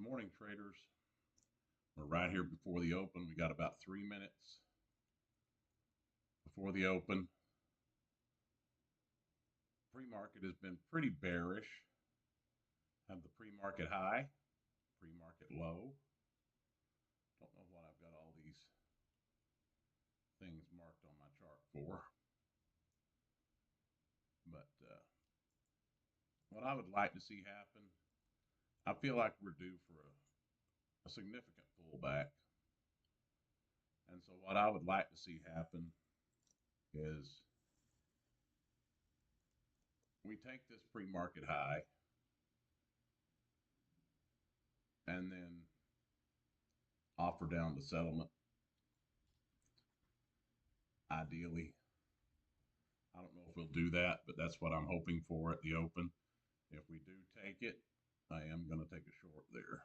morning, traders. We're right here before the open. We got about 3 minutes before the open. Pre-market has been pretty bearish. Have the pre-market high, pre-market low. Don't know what I've got all these things marked on my chart for. But what I would like to see happen, I feel like we're due for a significant pullback. And so what I would like to see happen is we take this pre-market high and then offer down the settlement. Ideally, I don't know if we'll do that, but that's what I'm hoping for at the open. If we do take it, I am going to take a short there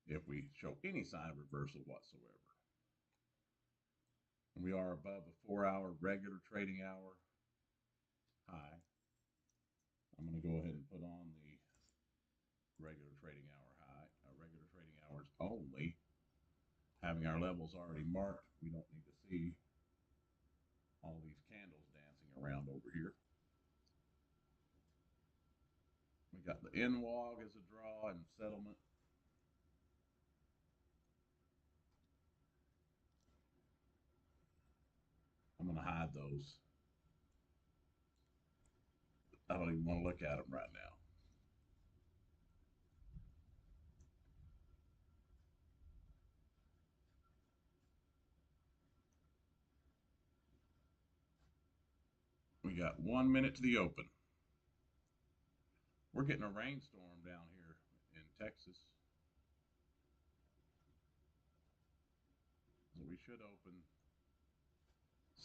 if we show any sign of reversal whatsoever. And we are above a 4-hour regular trading hour high. I'm going to go ahead and put on the regular trading hour high. Regular trading hours only. Having our levels already marked, we don't need to see all these candles dancing around over here. We got the NWOG as a draw and settlement. I'm going to hide those. I don't even want to look at them right now. We got 1 minute to the open. We're getting a rainstorm down here in Texas. So we should open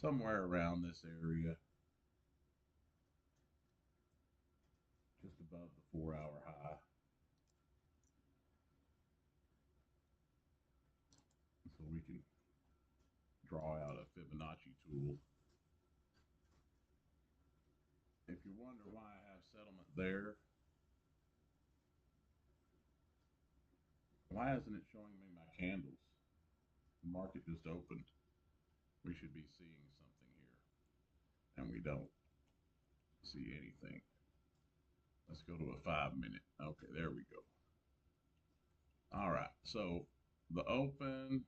somewhere around this area. Just above the 4-hour high. So we can draw out a Fibonacci tool. If you wonder why I have settlement there, why isn't it showing me my candles? The market just opened. We should be seeing something here, and we don't see anything. Let's go to a 5-minute. Okay, there we go. All right, so the open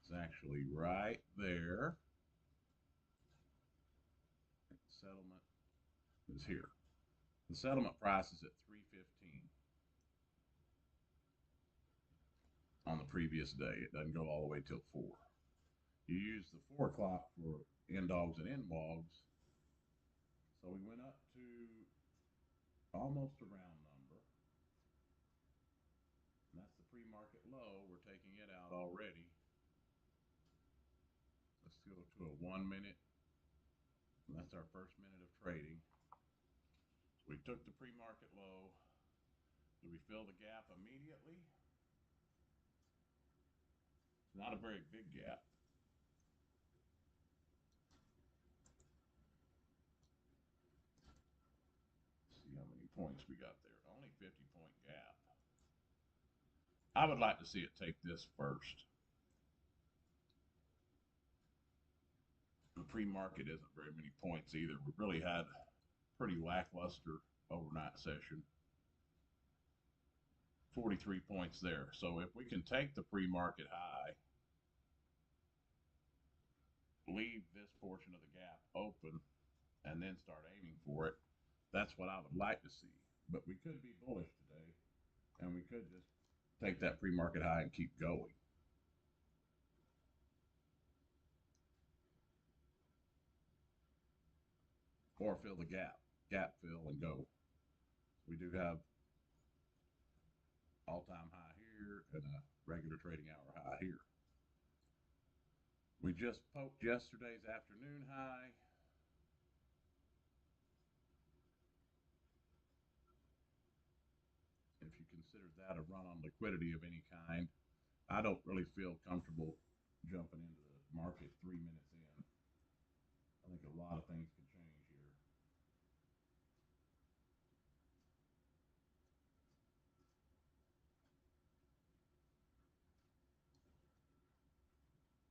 is actually right there. Settlement is here. The settlement price is at 315 on the previous day. It doesn't go all the way till 4. You use the 4 o'clock for NDOGs and NWOGs. So we went up to almost a round number. And that's the pre-market low. We're taking it out already. Let's go to a 1 minute. And that's our first minute of trading. So we took the pre-market low. Do we fill the gap immediately? It's not a very big gap. See how many points we got there. Only 50-point gap. I would like to see it take this first. The pre-market isn't very many points either. We really had a pretty lackluster overnight session. 43 points there. So if we can take the pre-market high, leave this portion of the gap open, and then start aiming for it, that's what I would like to see. But we could be bullish today, and we could just take that pre-market high and keep going. Or fill the gap fill and go. We do have all-time high here and a regular trading hour high here. We just poked yesterday's afternoon high. If you consider that a run on liquidity of any kind, I don't really feel comfortable jumping into the market 3 minutes in. I think a lot of things can change here.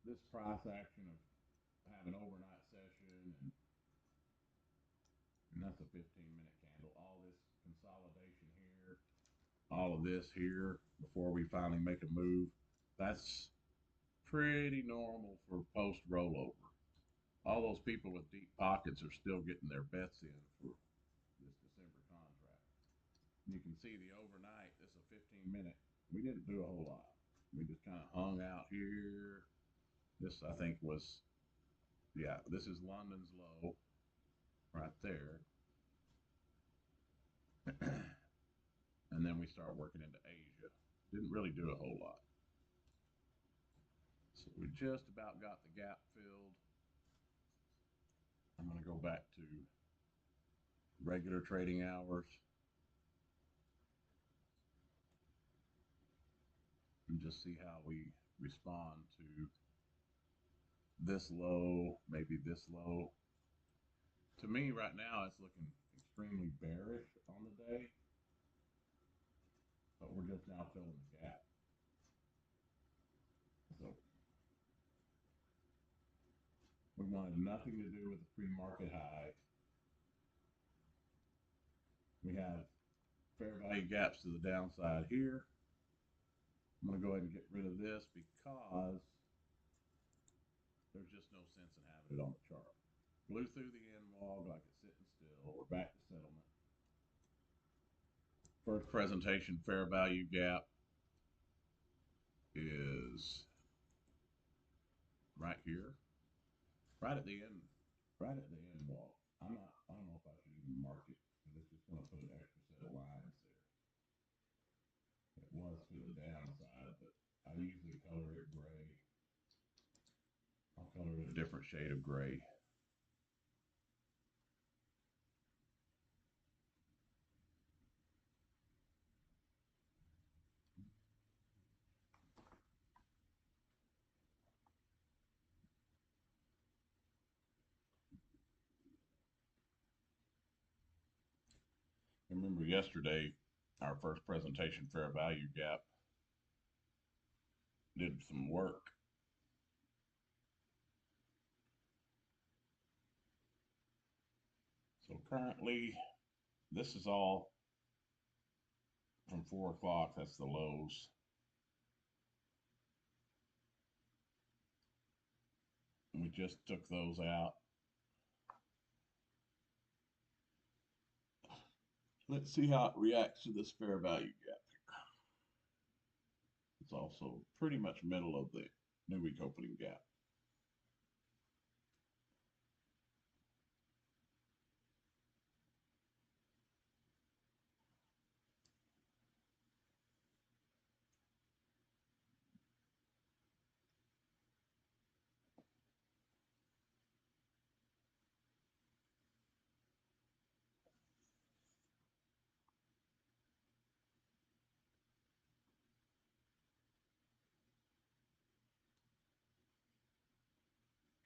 this price action of having overnight session and that's a 15-minute candle. All this consolidation here, all of this here before we finally make a move. That's pretty normal for post rollover. All those people with deep pockets are still getting their bets in for this December contract. You can see the overnight, this is a 15-minute. We didn't do a whole lot. We just kind of hung out here. This, I think, was, yeah, this is London's low right there. And then we start working into Asia. Didn't really do a whole lot. So we just about got the gap filled. I'm going to go back to regular trading hours and just see how we respond to this low, maybe this low. To me, right now, it's looking extremely bearish on the day, but we're just now filling the gap. So we wanted nothing to do with the pre-market high. We have fair value gaps to the downside here. I'm going to go ahead and get rid of this because there's just no sense in having it on the chart. Blew through the end wall like it's sitting still. We're back to settlement. First presentation fair value gap is right here, right at the end, right at the end wall. I don't know if I should even mark it because it's just going to put an extra set of lines there. It was to the downside, but I usually color it gray. I'll color it a different shade of gray. Remember yesterday, our first presentation fair value gap did some work. So currently, this is all from 4 o'clock. That's the lows. We just took those out. Let's see how it reacts to this fair value gap here. It's also pretty much middle of the new week opening gap.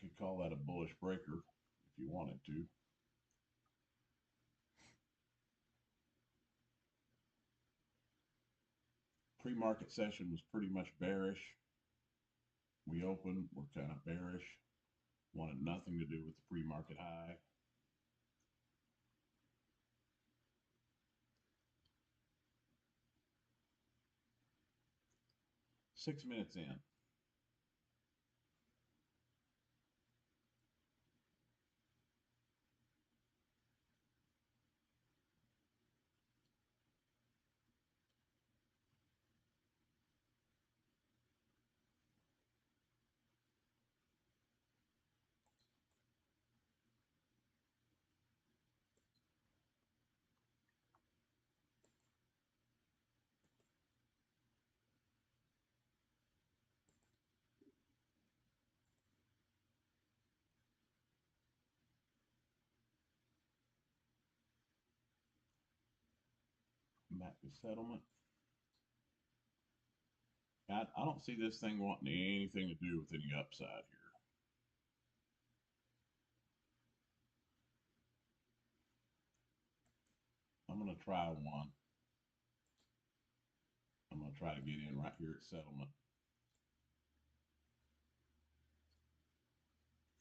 Could call that a bullish breaker if you wanted to. Pre-market session was pretty much bearish. We opened, we're kind of bearish. Wanted nothing to do with the pre-market high. Six minutes in. Back to settlement. I don't see this thing wanting anything to do with any upside here. I'm going to try one. I'm going to try to get in right here at settlement.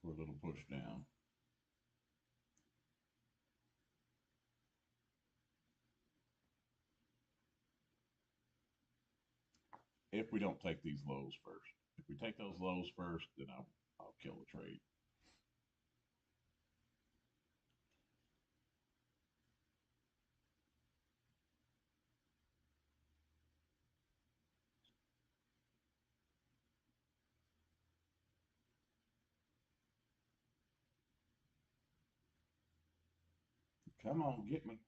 for a little push down. If we don't take these lows first. If we take those lows first, then I'll kill the trade. Come on, get me.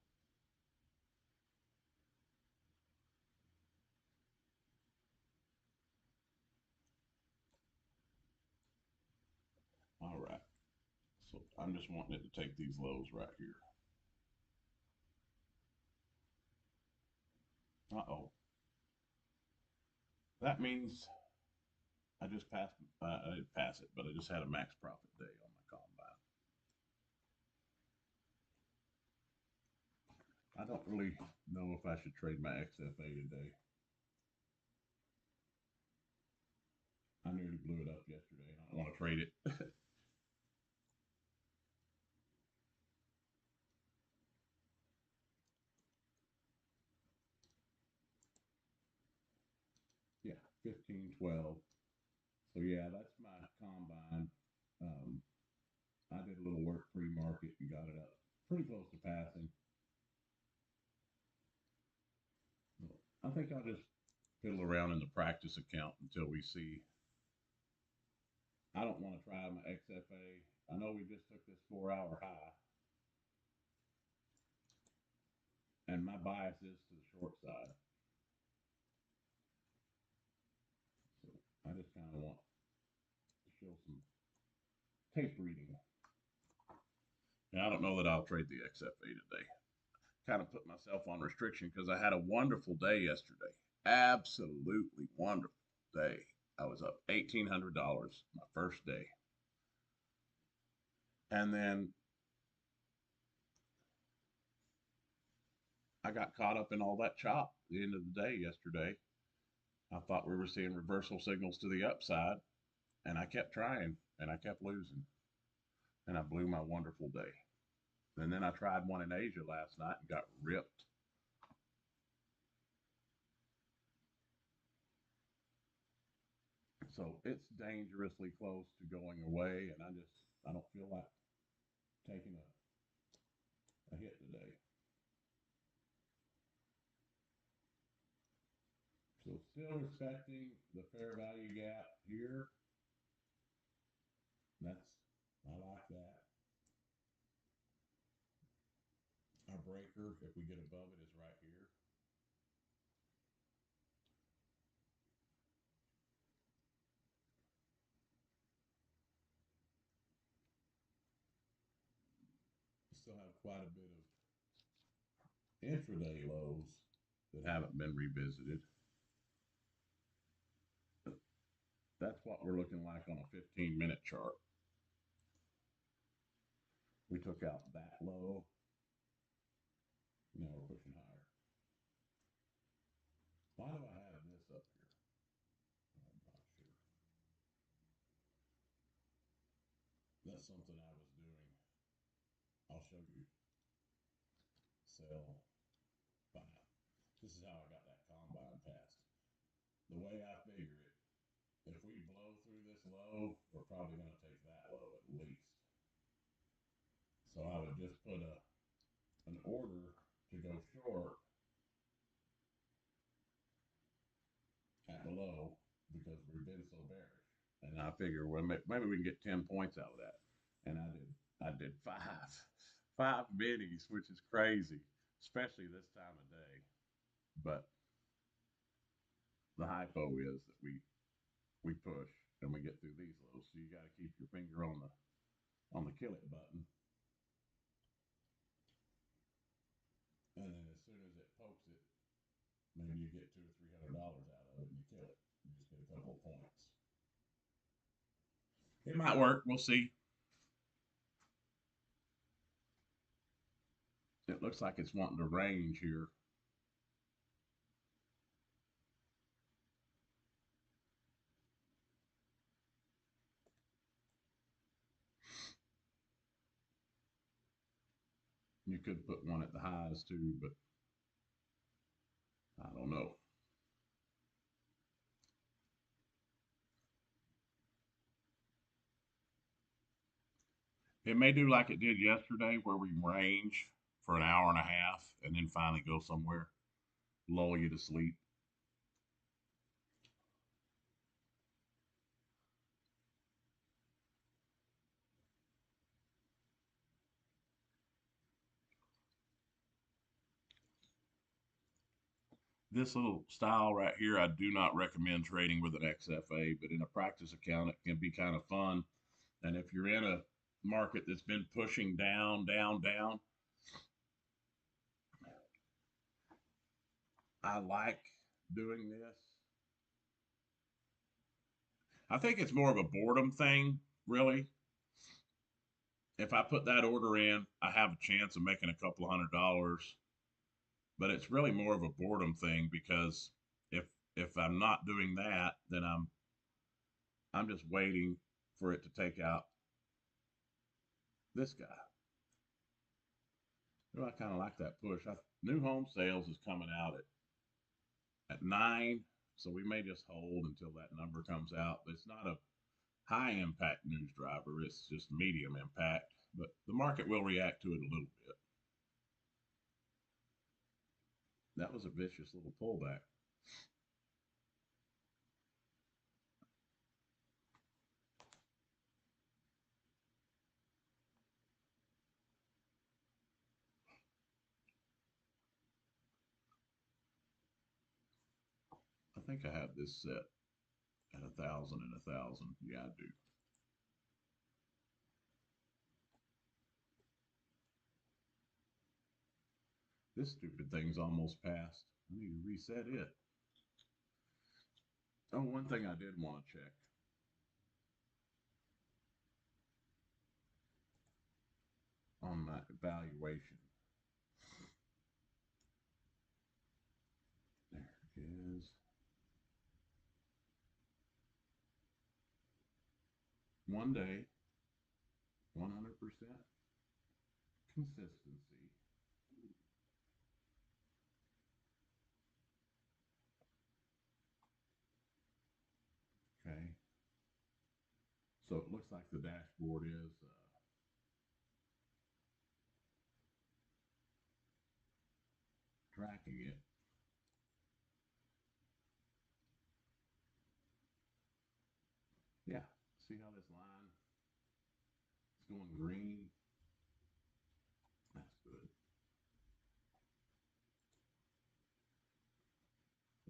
All right. So I'm just wanting it to take these lows right here. Uh-oh. That means I just passed, I didn't pass it, but I just had a max profit day on my combine. I don't really know if I should trade my XFA today. I nearly blew it up yesterday. I don't want to trade it. Yeah, 15, 12. So yeah, that's my combine. Um, I did a little work pre-market and got it up pretty close to passing. So I think I'll just fiddle around in the practice account until we see. I don't want to try my XFA. I know we just took this 4-hour high, and my bias is to the short side. So I just kind of want to show some tape reading. And I don't know that I'll trade the XFA today. Kind of put myself on restriction because I had a wonderful day yesterday. Absolutely wonderful day. I was up $1,800 my first day. And then I got caught up in all that chop at the end of the day yesterday. I thought we were seeing reversal signals to the upside, and I kept trying and I kept losing. And I blew my wonderful day. And then I tried one in Asia last night and got ripped. So it's dangerously close to going away, and I don't feel like taking a hit today. So still respecting the fair value gap here. I like that. Our breaker, if we get above it, is right here. We still have quite a bit of intraday lows that haven't been revisited. That's what we're looking like on a 15-minute chart. We took out that low. Now we're pushing higher. Why do I have this up here? I'm not sure. That's something I was doing. I'll show you. Sell 5. This is how I got that combine passed. The way I figure it, if we blow through this low, we're probably going to take that low at least. So I would just put an order to go short at the low because we've been so bearish. And I figure, well, maybe we can get 10 points out of that. And I did five minis, which is crazy, especially this time of day. But the hypo is that we push and we get through these lows. So you got to keep your finger on the kill it button. And then as soon as it pokes it, maybe you get $200 or $300 out of it and you kill it. You just get a couple of points. It might work. We'll see. It looks like it's wanting to range here. You could put one at the highs too, but I don't know. It may do like it did yesterday, where we range for an hour and a half and then finally go somewhere, lull you to sleep. This little style right here, I do not recommend trading with an XFA, but in a practice account, it can be kind of fun. And if you're in a market that's been pushing down, down, down, I like doing this. I think it's more of a boredom thing, really. If I put that order in, I have a chance of making a couple of $100, but it's really more of a boredom thing because if if I'm not doing that, then I'm just waiting for it to take out this guy. You know, I kind of like that push. New home sales is coming out at 9, so we may just hold until that number comes out. But it's not a high impact news driver. It's just medium impact, but the market will react to it a little bit. That was a vicious little pullback. I think I have this set at 1,000 and 1,000. Yeah, I do. This stupid thing's almost passed. I need to reset it. Oh, one thing I did want to check on my evaluation. There it is. 1 day, 100% consistency. Okay. So it looks like the dashboard is tracking it. Yeah. See how this line is going green? That's good.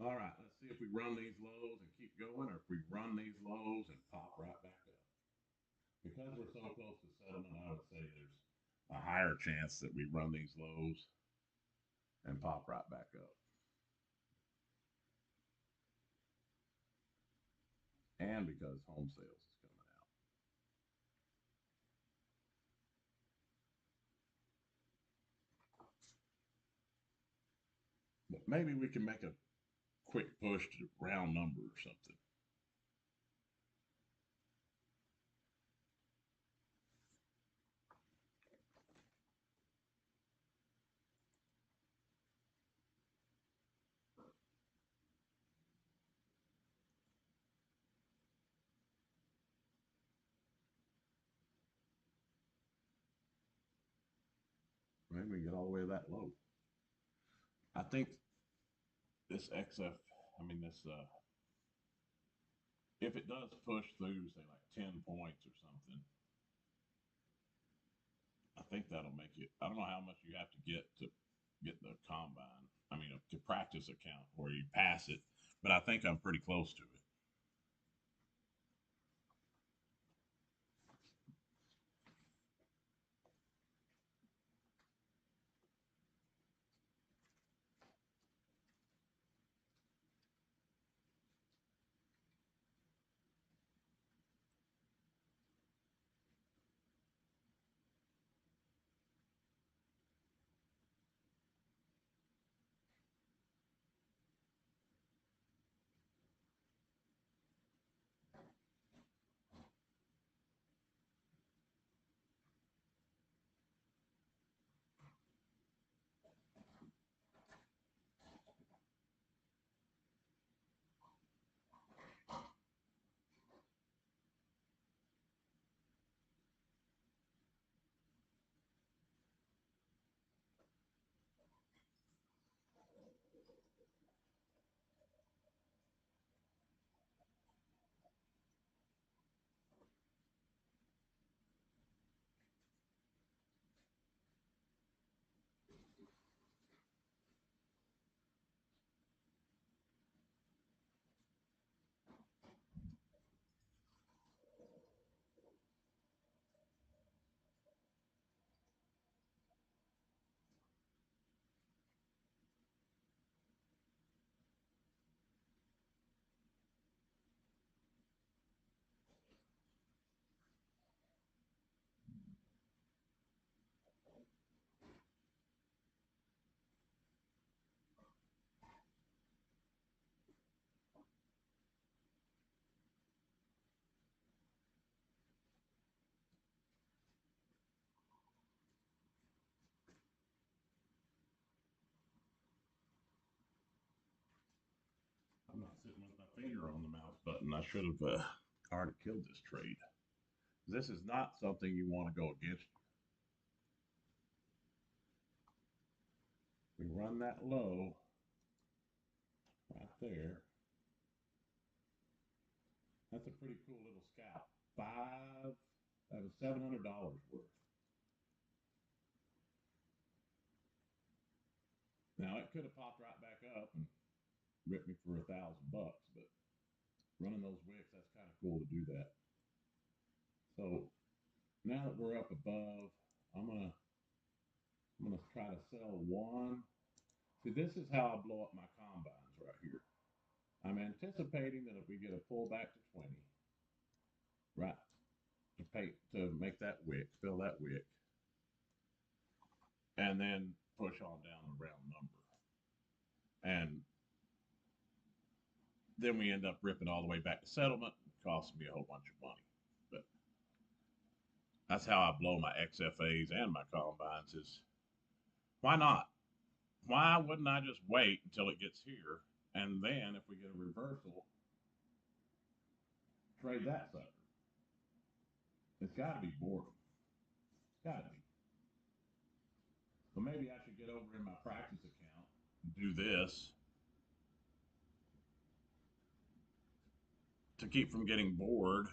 All right. Let's see if we run these lows and keep going, or if we run these lows and pop right back up. Because we're so close to settlement, I would say there's a higher chance that we run these lows and pop right back up. And because home sales is coming out. But maybe we can make a quick push to round number or something. Maybe we get all the way to that low. I think this XF, I mean, this, if it does push through, say like 10 points or something, I think that'll make it. I don't know how much you have to get the combine. I mean, to practice account where you pass it, but I think I'm pretty close to it. finger on the mouse button. I should have already killed this trade. This is not something you want to go against. We run that low right there. That's a pretty cool little scalp. That was $700 worth. Now it could have popped right back up and ripped me for $1,000, but running those wicks, that's kind of cool to do that. So now that we're up above, I'm gonna try to sell one. See, this is how I blow up my combines right here. I'm anticipating that if we get a pullback to 20, right, to make that wick, fill that wick, and then push on down the round number. And then we end up ripping all the way back to settlement, costing me a whole bunch of money. But that's how I blow my XFAs and my combines is why not? Why wouldn't I just wait until it gets here? And then if we get a reversal, trade that sucker. It's got to be boredom. It's got to be. So maybe I should get over in my practice account and do this to keep from getting bored.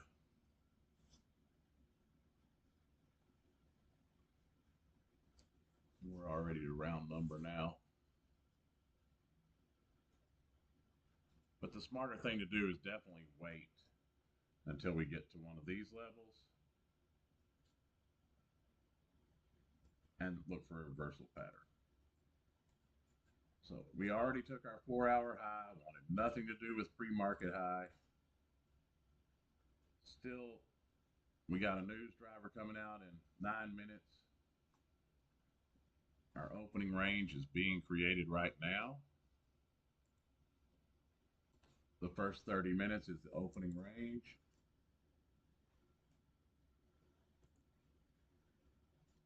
We're already at a round number now. But the smarter thing to do is definitely wait until we get to one of these levels and look for a reversal pattern. So we already took our 4-hour high, wanted nothing to do with pre-market high. Still, we got a news driver coming out in 9 minutes. Our opening range is being created right now. The first 30 minutes is the opening range.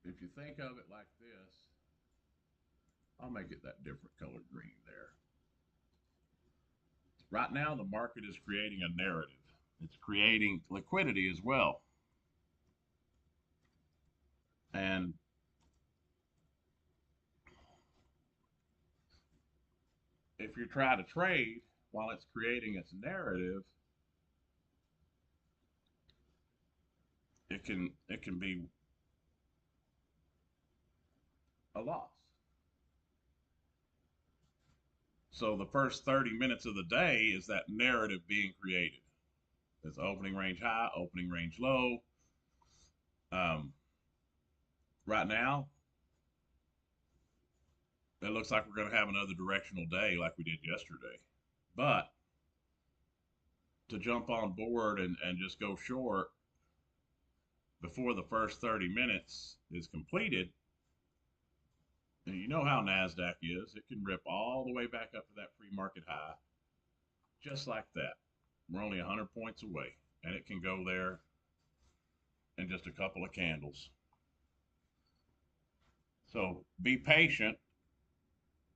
If you think of it like this, I'll make it that different colored green there. Right now, the market is creating a narrative. It's creating liquidity as well. And if you try to trade while it's creating its narrative, it can be a loss. So the first 30 minutes of the day is that narrative being created. It's opening range high, opening range low. Right now, it looks like we're going to have another directional day like we did yesterday. But to jump on board and just go short before the first 30 minutes is completed, and you know how NASDAQ is, it can rip all the way back up to that pre-market high, just like that. We're only 100 points away, and it can go there in just a couple of candles. So be patient.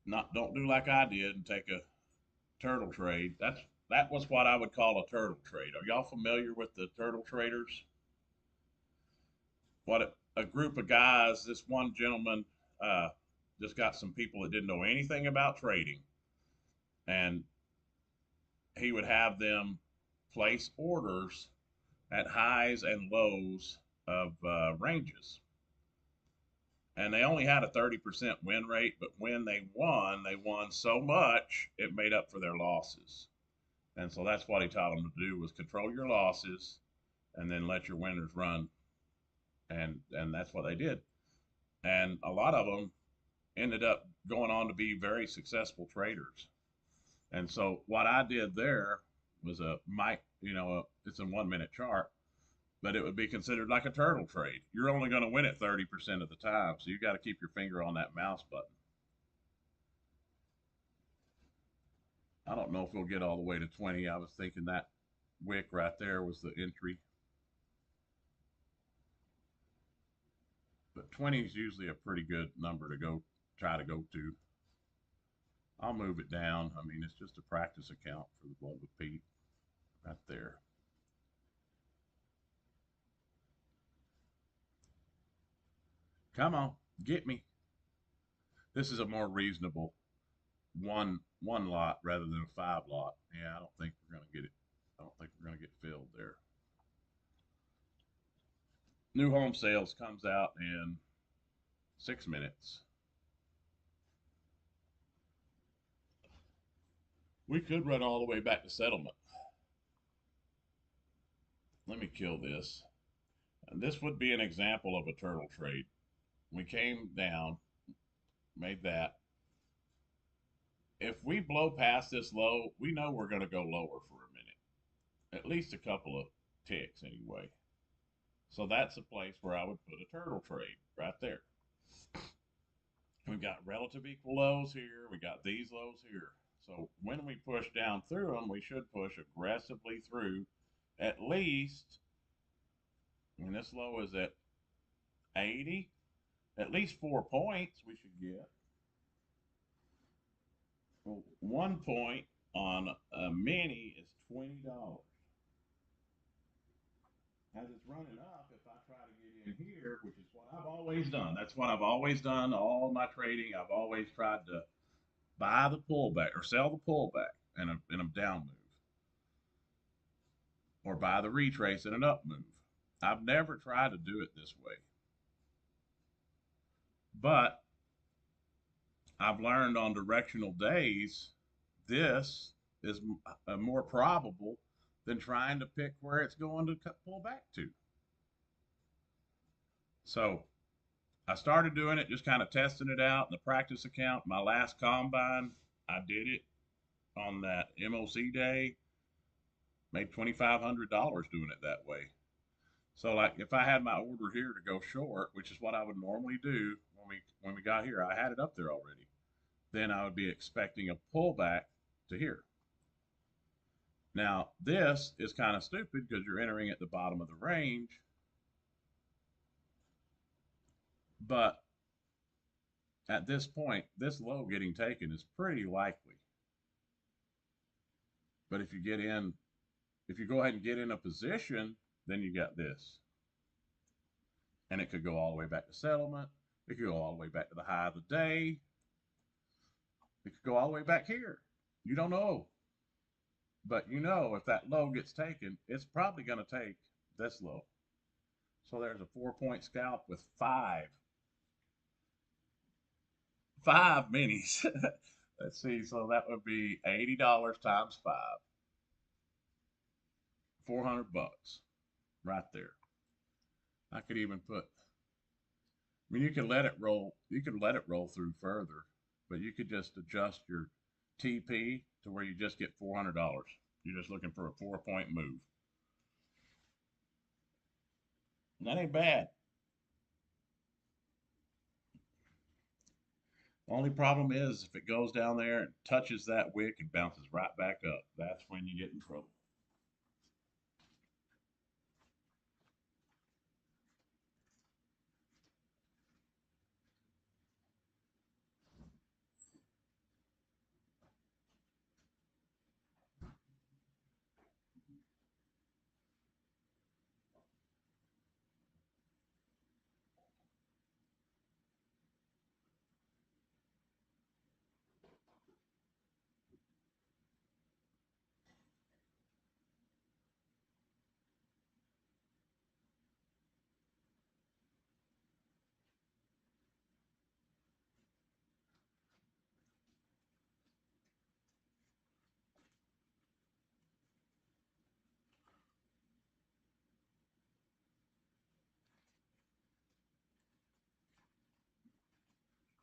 Don't do like I did and take a turtle trade. That was what I would call a turtle trade. Are y'all familiar with the turtle traders? What a group of guys. This one gentleman just got some people that didn't know anything about trading, and he would have them place orders at highs and lows of ranges. And they only had a 30% win rate, but when they won so much it made up for their losses. And so that's what he taught them to do, was control your losses and then let your winners run. And that's what they did. And a lot of them ended up going on to be very successful traders. And so what I did there was it's a 1 minute chart, but it would be considered like a turtle trade. You're only going to win it 30% of the time, so you got to keep your finger on that mouse button. I don't know if we'll get all the way to 20. I was thinking that wick right there was the entry. But 20 is usually a pretty good number to try to go to. I'll move it down. I mean, it's just a practice account for the love of Pete. right there. Come on, get me. This is a more reasonable one lot rather than a five lot. Yeah, I don't think we're gonna get it. I don't think we're gonna get filled there. New home sales comes out in 6 minutes. We could run all the way back to settlement. Let me kill this. And this would be an example of a turtle trade. We came down, made that. If we blow past this low, we know we're going to go lower for a minute, at least a couple of ticks anyway. So that's a place where I would put a turtle trade right there. We've got relative equal lows here. We got these lows here. So when we push down through them, we should push aggressively through at least, when this low is at 80, at least 4 points we should get. Well, 1 point on a mini is $20. As it's running up, if I try to get in here, which is what I've always done, that's what I've always done, all my trading, I've always tried to buy the pullback or sell the pullback in a down move, or buy the retrace in an up move. I've never tried to do it this way, but I've learned on directional days this is more probable than trying to pick where it's going to pull back to. So I started doing it, just kind of testing it out in the practice account. My last combine, I did it on that MOC day, made $2,500 doing it that way. So like if I had my order here to go short, which is what I would normally do when we got here, I had it up there already. Then I would be expecting a pullback to here. Now this is kind of stupid because you're entering at the bottom of the range, but at this point, this low getting taken is pretty likely. But if you go ahead and get in a position, then you got this. And it could go all the way back to settlement. It could go all the way back to the high of the day. It could go all the way back here. You don't know. But you know if that low gets taken, it's probably going to take this low. So there's a 4 point scalp with five minis. Let's see. So that would be $80 times five, $400 right there. I could even put, I mean, you could let it roll. You could let it roll through further, but you could just adjust your TP to where you just get $400. You're just looking for a 4 point move. And that ain't bad. The only problem is if it goes down there and touches that wick and bounces right back up, that's when you get in trouble.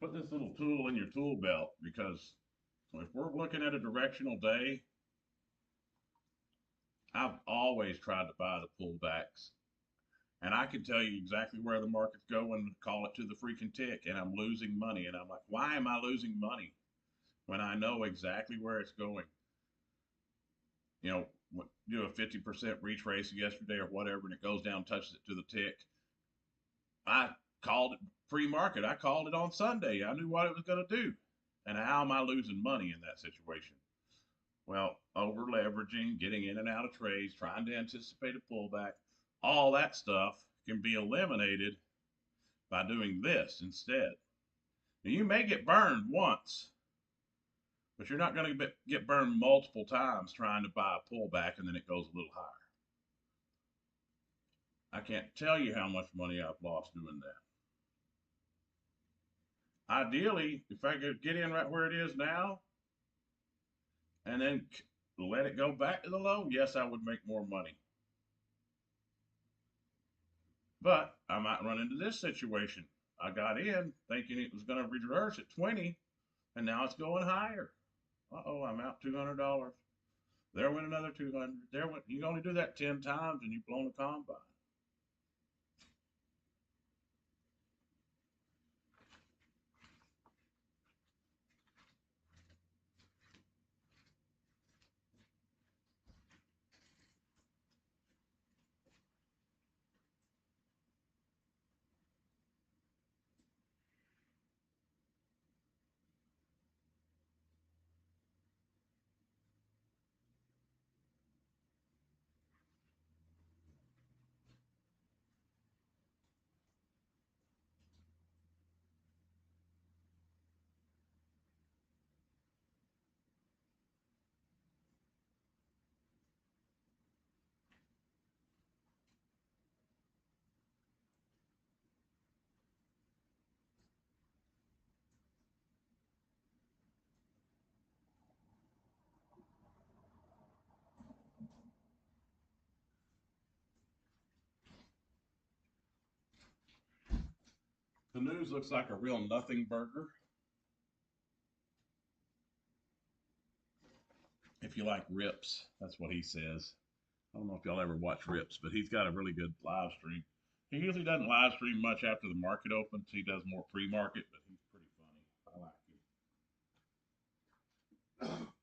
Put this little tool in your tool belt because if we're looking at a directional day, I've always tried to buy the pullbacks. And I can tell you exactly where the market's going, call it to the freaking tick, and I'm losing money. And I'm like, why am I losing money when I know exactly where it's going? You know, do a 50% retrace yesterday or whatever, and it goes down, touches it to the tick. I called it pre-market. I called it on Sunday. I knew what it was going to do. And how am I losing money in that situation? Well, over leveraging, getting in and out of trades, trying to anticipate a pullback, all that stuff can be eliminated by doing this instead. Now, you may get burned once, but you're not going to get burned multiple times trying to buy a pullback and then it goes a little higher. I can't tell you how much money I've lost doing that. Ideally, if I could get in right where it is now and then let it go back to the low, yes, I would make more money. But I might run into this situation. I got in thinking it was going to reverse at 20, and now it's going higher. Uh-oh, I'm out $200. There went another 200. There went. You only do that 10 times, and you've blown a combine. The news looks like a real nothing burger. If you like rips, that's what he says. I don't know if y'all ever watch rips, but he's got a really good live stream. He usually doesn't live stream much after the market opens. He does more pre-market, but he's pretty funny. I like him.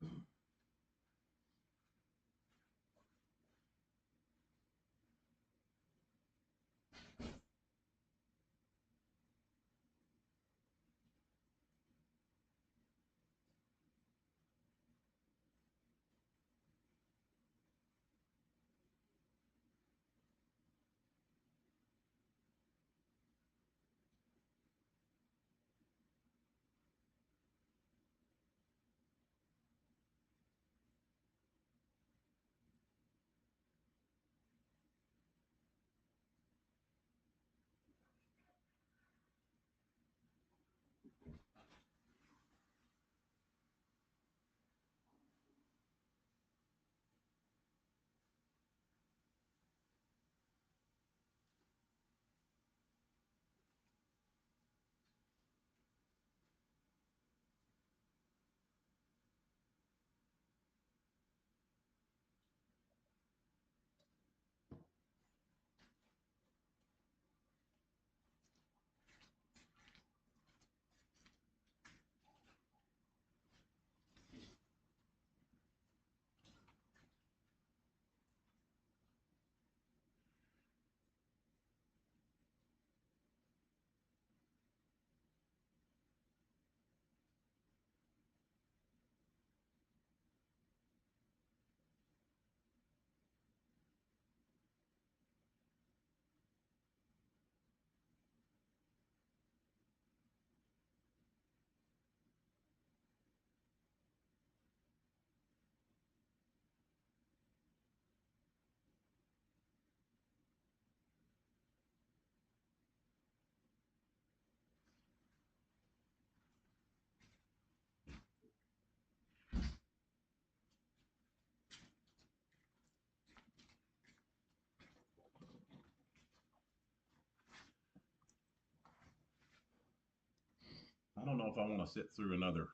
I don't know if I want to sit through another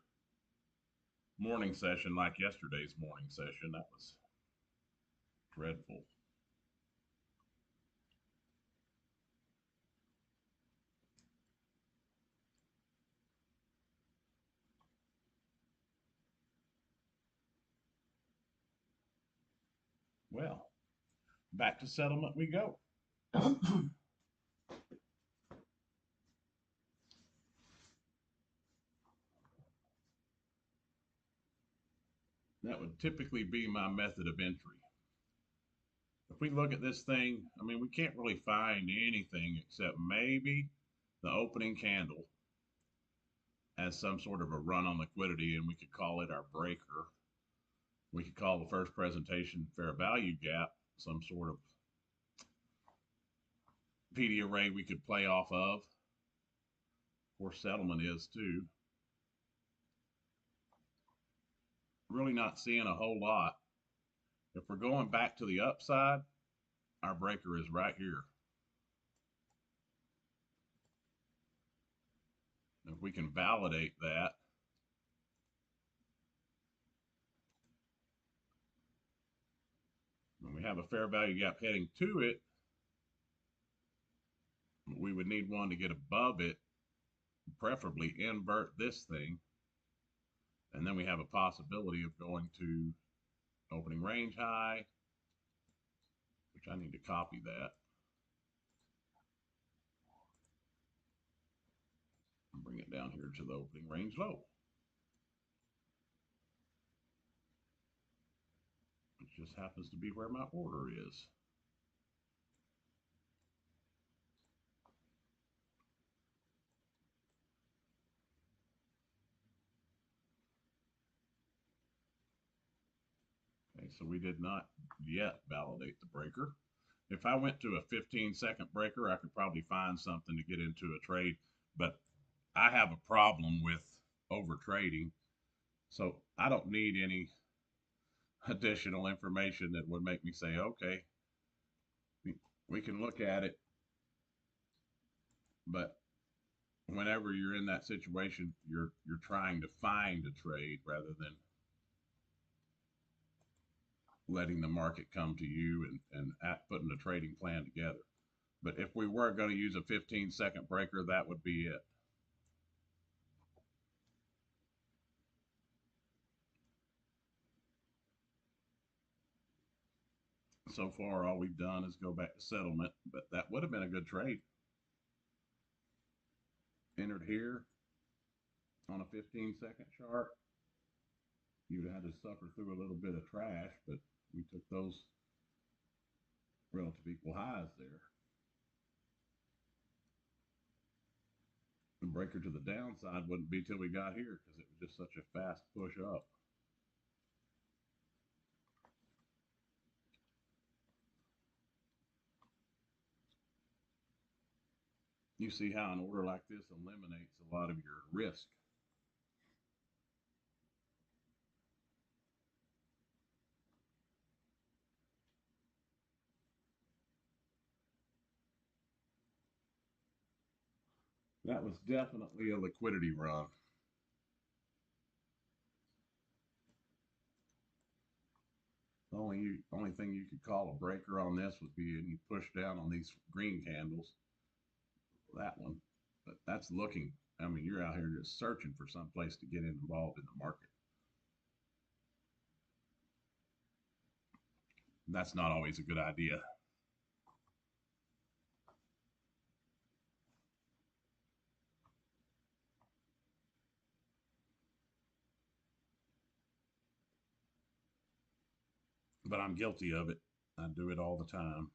morning session like yesterday's morning session. That was dreadful. Well, back to settlement we go. That would typically be my method of entry. If we look at this thing, I mean, we can't really find anything except maybe the opening candle as some sort of a run on liquidity, and we could call it our breaker. We could call the first presentation fair value gap some sort of PD array we could play off of. Of course, settlement is too. Really not seeing a whole lot. If we're going back to the upside, our breaker is right here. If we can validate that, when we have a fair value gap heading to it, we would need one to get above it, preferably invert this thing, and then we have a possibility of going to opening range high, which I need to copy that and bring it down here to the opening range low, which just happens to be where my order is. Okay, so we did not yet validate the breaker. If I went to a 15-second breaker, I could probably find something to get into a trade, but I have a problem with over trading. So I don't need any additional information that would make me say, okay, we can look at it. But whenever you're in that situation, you're trying to find a trade rather than letting the market come to you and putting a trading plan together. But if we were going to use a 15-second breaker, that would be it. So far, all we've done is go back to settlement, but that would have been a good trade. Entered here on a 15-second chart. You'd have had to suffer through a little bit of trash, but we took those relative equal highs there. The breaker to the downside wouldn't be till we got here because it was just such a fast push up. You see how an order like this eliminates a lot of your risk. That was definitely a liquidity run. The only thing you could call a breaker on this would be and you push down on these green candles. That one, but that's looking. I mean, you're out here just searching for some place to get involved in the market. That's not always a good idea. But I'm guilty of it. I do it all the time.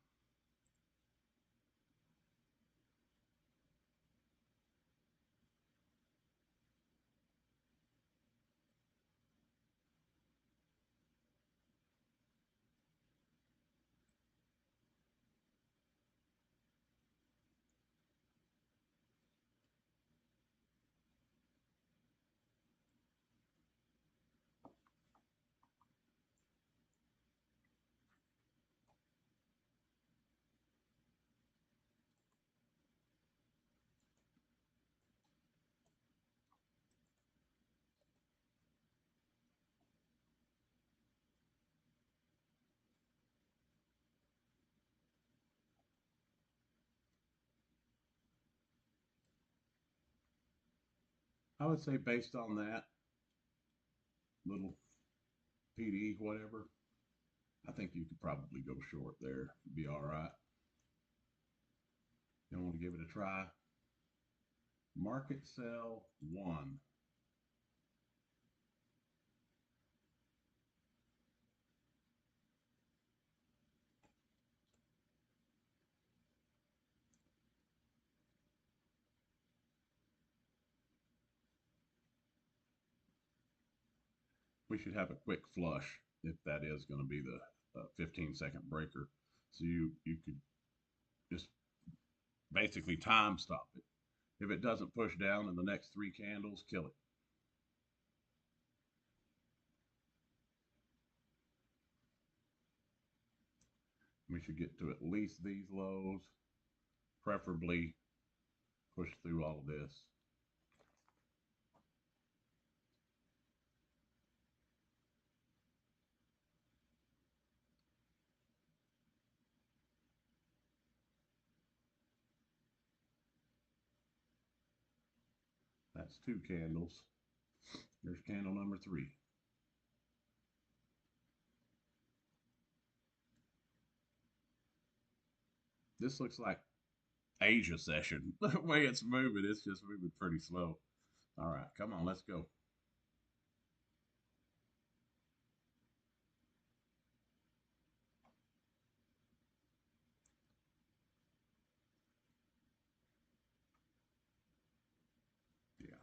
I would say based on that little PD, whatever, I think you could probably go short there. Be all right. You want to give it a try? Market sell 1. we should have a quick flush if that is going to be the 15-second breaker. So you could just basically time stop it. If it doesn't push down in the next 3 candles, kill it. We should get to at least these lows, preferably push through all of this. That's 2 candles. Here's candle number 3. This looks like Asia session. The way it's moving, it's just moving pretty slow. All right, come on, let's go. Yeah.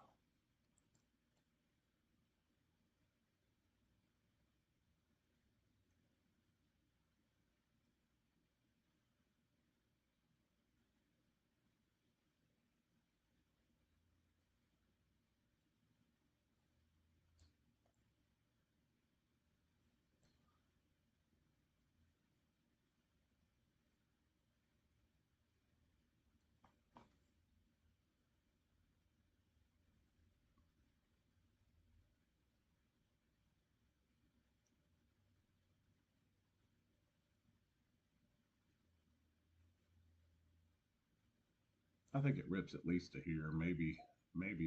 I think it rips at least to here, maybe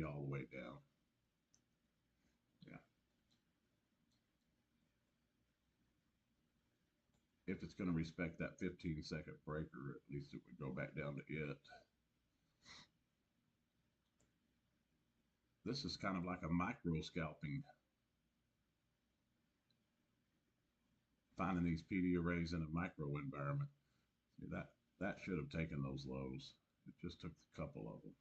all the way down. Yeah. If it's going to respect that 15-second breaker, at least it would go back down to it. This is kind of like a micro scalping, finding these PD arrays in a micro environment. See, that should have taken those lows. It just took a couple of them.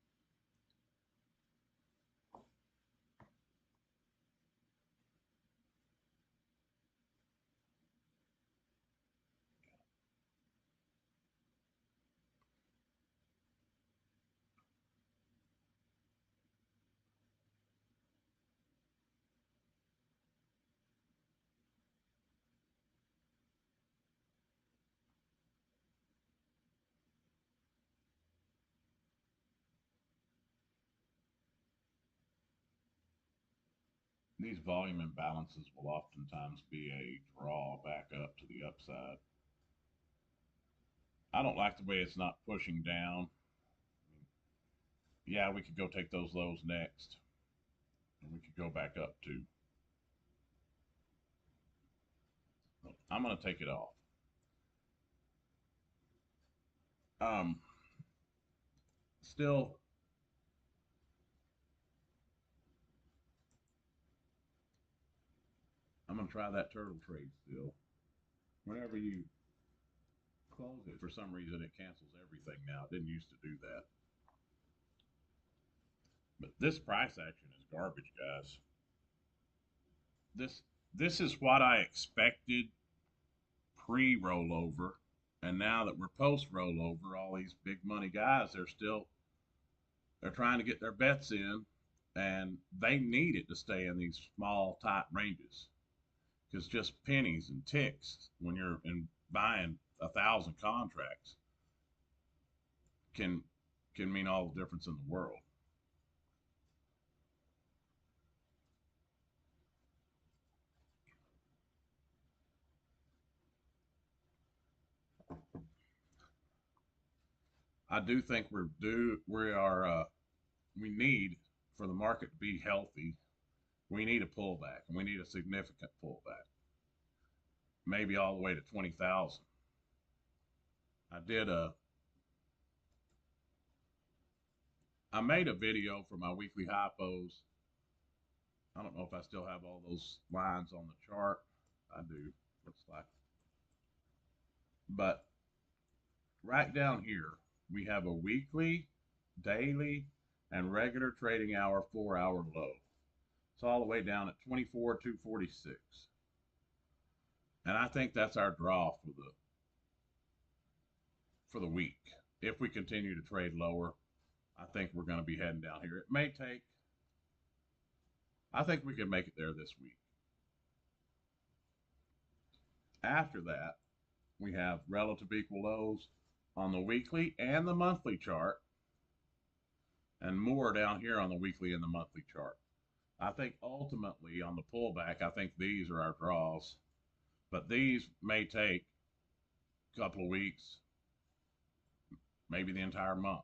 These volume imbalances will oftentimes be a draw back up to the upside. I don't like the way it's not pushing down. Yeah, we could go take those lows next, and we could go back up too. I'm going to take it off. Um, Still, I'm going to try that turtle trade still. Whenever you close it, for some reason it cancels everything now. It didn't used to do that. But this price action is garbage, guys. This this is what I expected pre-rollover, and now that we're post-rollover, all these big money guys, they're trying to get their bets in, and they need it to stay in these small, tight ranges because just pennies and ticks when you're in buying 1,000 contracts can can mean all the difference in the world. I do think we need for the market to be healthy. We need a pullback, and we need a significant pullback, maybe all the way to 20,000. I did a I made a video for my weekly hypos. I don't know if I still have all those lines on the chart. I do, looks like. But right down here, we have a weekly, daily, and regular trading hour 4-hour low. It's all the way down at 24,246. And I think that's our draw for the week. If we continue to trade lower, I think we're going to be heading down here. It may take, I think we can make it there this week. After that, we have relative equal lows on the weekly and the monthly chart, and more down here on the weekly and the monthly chart. I think ultimately on the pullback, I think these are our draws, but these may take a couple of weeks, maybe the entire month.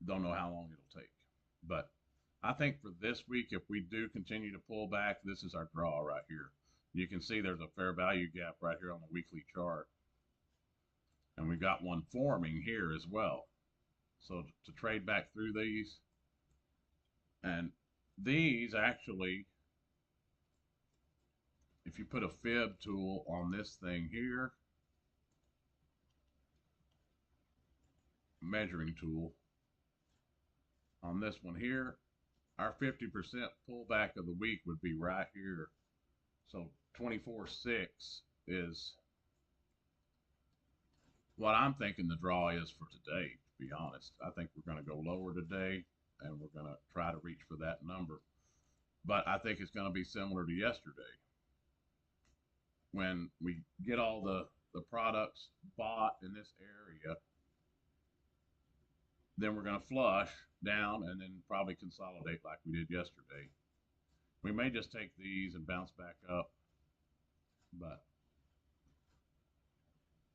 Don't know how long it'll take. But I think for this week, if we do continue to pull back, this is our draw right here. You can see there's a fair value gap right here on the weekly chart. And we've got one forming here as well. So to trade back through these, and these actually, if you put a fib tool on this thing here, measuring tool, on this one here, our 50% pullback of the week would be right here. So 24.6 is what I'm thinking the draw is for today, to be honest. I think we're going to go lower today, and we're going to try to reach for that number. But I think it's going to be similar to yesterday. When we get all the products bought in this area, then we're going to flush down and then probably consolidate like we did yesterday. We may just take these and bounce back up, but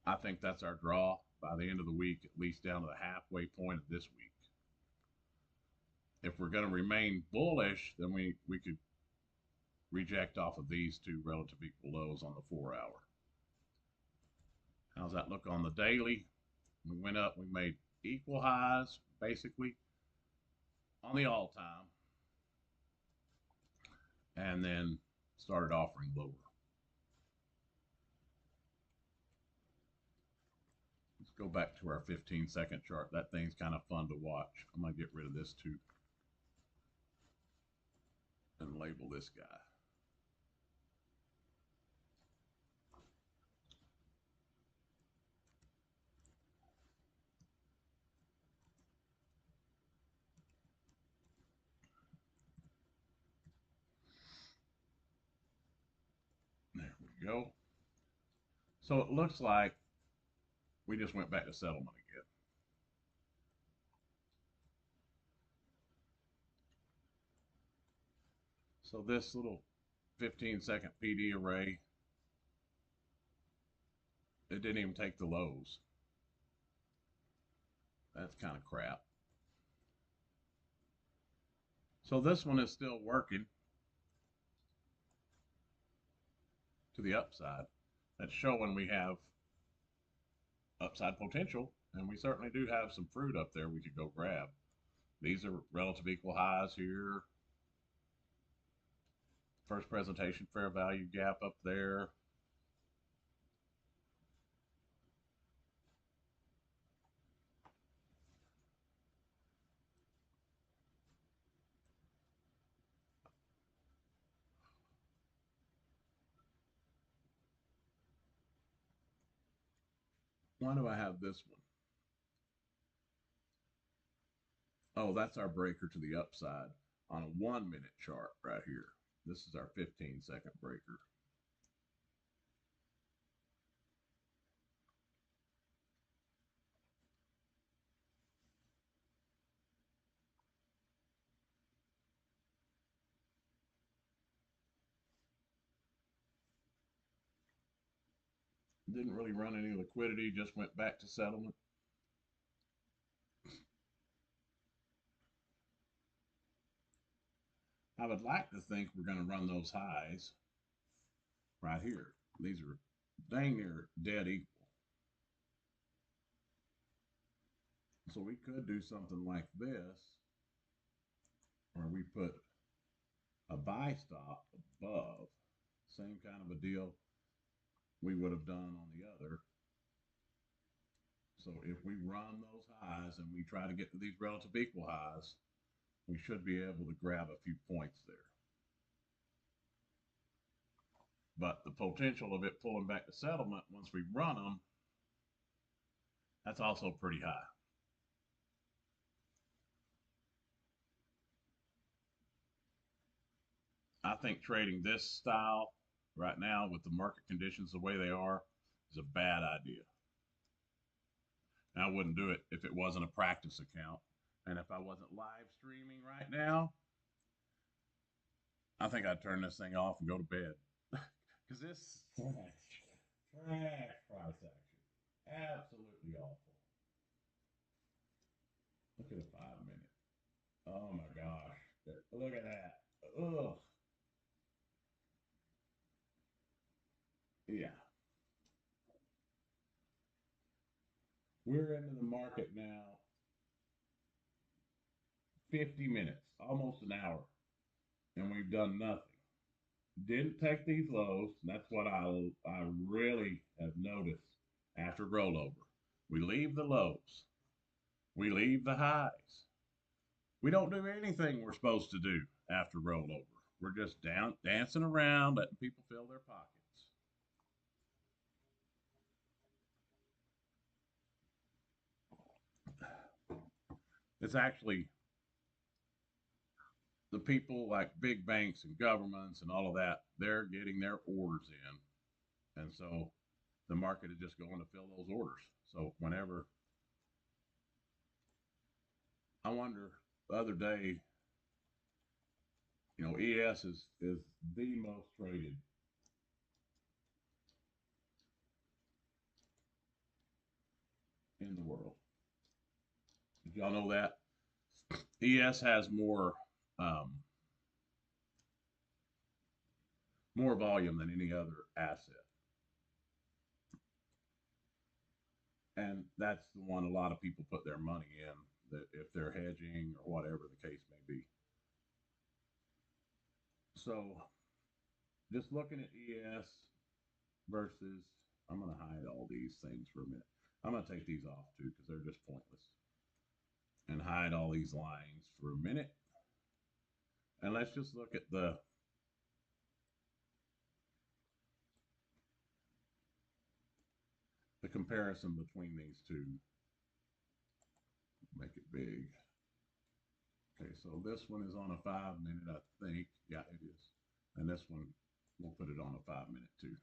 I think that's our draw by the end of the week, at least down to the halfway point of this week. If we're going to remain bullish, then we could reject off of these two relative equal lows on the 4 hour. How's that look on the daily? We went up, we made equal highs basically on the all time, and then started offering lower. Let's go back to our 15-second chart. That thing's kind of fun to watch. I'm going to get rid of this too and label this guy. There we go. So it looks like we just went back to settlement again. So this little 15-second PD array, it didn't even take the lows. That's kind of crap. So this one is still working to the upside. That's showing we have upside potential, and we certainly do have some fruit up there we could go grab. These are relative equal highs here. First presentation fair value gap up there. Why do I have this one? Oh, that's our breaker to the upside on a 1 minute chart right here. This is our 15-second breaker. Didn't really run any liquidity, just went back to settlement. I would like to think we're going to run those highs right here. These are dang near dead equal. So we could do something like this, where we put a buy stop above, same kind of a deal we would have done on the other. So if we run those highs and we try to get to these relative equal highs, we should be able to grab a few points there. But the potential of it pulling back to settlement once we run them, that's also pretty high. I think trading this style right now with the market conditions the way they are is a bad idea. And I wouldn't do it if it wasn't a practice account. And if I wasn't live streaming right now, I think I'd turn this thing off and go to bed. Because this trash price action. Absolutely awful. Look at a 5 minute. Oh my gosh. Look at that. Ugh. Yeah. We're into the market now 50 minutes, almost an hour, and we've done nothing. Didn't take these lows, and that's what I really have noticed after rollover. We leave the lows, we leave the highs. We don't do anything we're supposed to do after rollover. We're just down dancing around, letting people fill their pockets. It's actually the people like big banks and governments and all of that, they're getting their orders in. And so the market is just going to fill those orders. So whenever I wonder the other day, ES is the most traded in the world. Did y'all know that? ES has um, more volume than any other asset. And that's the one a lot of people put their money in, that if they're hedging or whatever the case may be. So just looking at ES versus, I'm going to hide all these things for a minute. I'm going to take these off too because they're just pointless. And hide all these lines for a minute. And let's just look at the comparison between these two. Make it big. Okay, so this one is on a 5 minute, I think. Yeah, it is. And this one, we'll put it on a 5 minute too.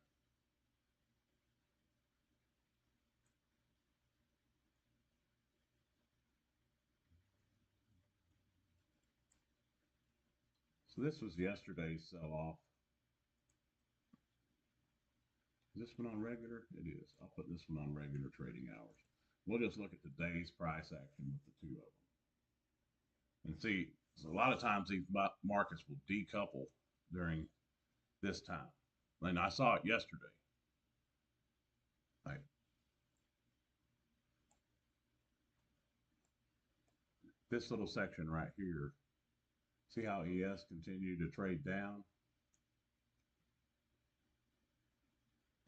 So this was yesterday's sell-off. Is this one on regular? It is. I'll put this one on regular trading hours. We'll just look at today's price action with the two of them. And see, so a lot of times these markets will decouple during this time. And I saw it yesterday. Like, this little section right here, see how ES continued to trade down?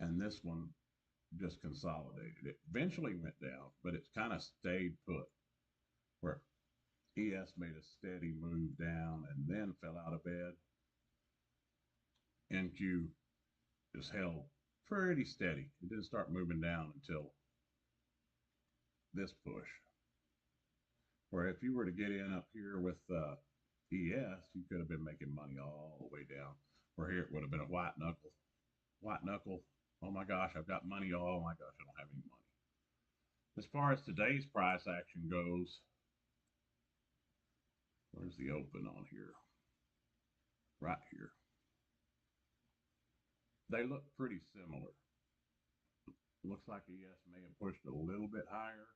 And this one just consolidated. It eventually went down, but it's kind of stayed put where ES made a steady move down and then fell out of bed. NQ just held pretty steady. It didn't start moving down until this push. Where if you were to get in up here with ES, you could have been making money all the way down. Where here it would have been a white knuckle. White knuckle. Oh my gosh, I've got money. Oh my gosh, I don't have any money. As far as today's price action goes, where's the open on here? Right here. They look pretty similar. Looks like ES may have pushed a little bit higher.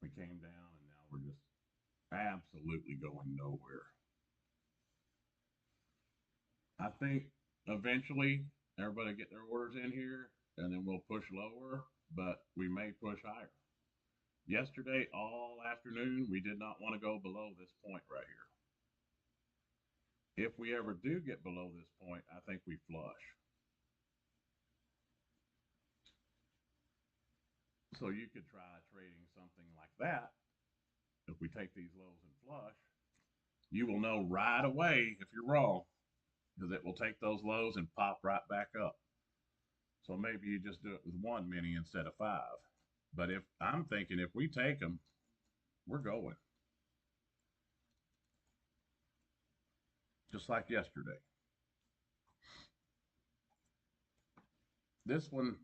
We came down and now we're just absolutely going nowhere. I think eventually everybody get their orders in here and then we'll push lower, but we may push higher. Yesterday, all afternoon, we did not want to go below this point right here. If we ever do get below this point, I think we flush. So you could try trading something like that if we take these lows and flush, you will know right away if you're wrong because it will take those lows and pop right back up. So maybe you just do it with one mini instead of five. But if I'm thinking if we take them, we're going. Just like yesterday. This one,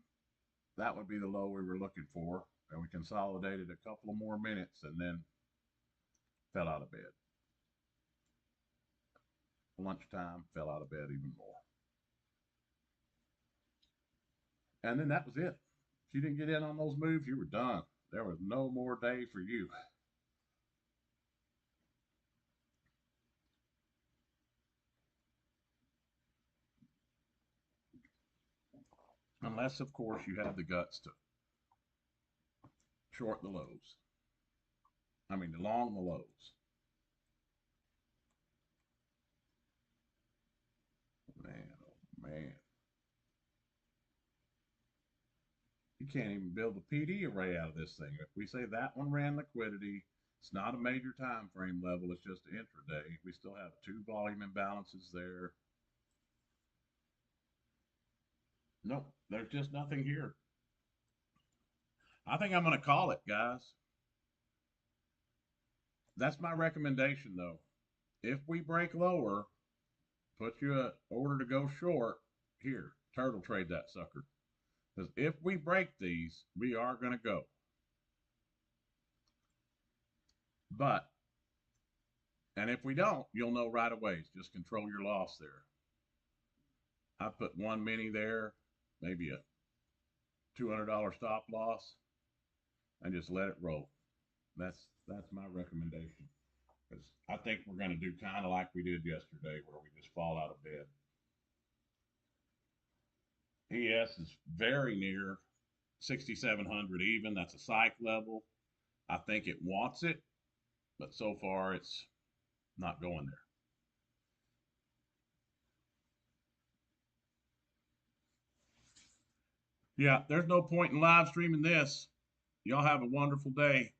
that would be the low we were looking for. And we consolidated a couple of more minutes and then fell out of bed. Lunchtime, fell out of bed even more. And then that was it. If you didn't get in on those moves, you were done. There was no more day for you. Unless, of course, you have the guts to short the lows. I mean, long the lows. Man, oh man. You can't even build a PD array out of this thing. If we say that one ran liquidity, it's not a major time frame level, it's just intraday. We still have two volume imbalances there. Nope, there's just nothing here. I think I'm going to call it, guys. That's my recommendation, though. If we break lower, put you an order to go short. Here, turtle trade that sucker. Because if we break these, we are going to go. But, and if we don't, you'll know right away. Just control your loss there. I put one mini there, maybe a $200 stop loss, and just let it roll. That's my recommendation. Because I think we're going to do kind of like we did yesterday, where we just fall out of bed. ES is very near 6,700 even. That's a psych level. I think it wants it, but so far it's not going there. Yeah, there's no point in live streaming this. Y'all have a wonderful day.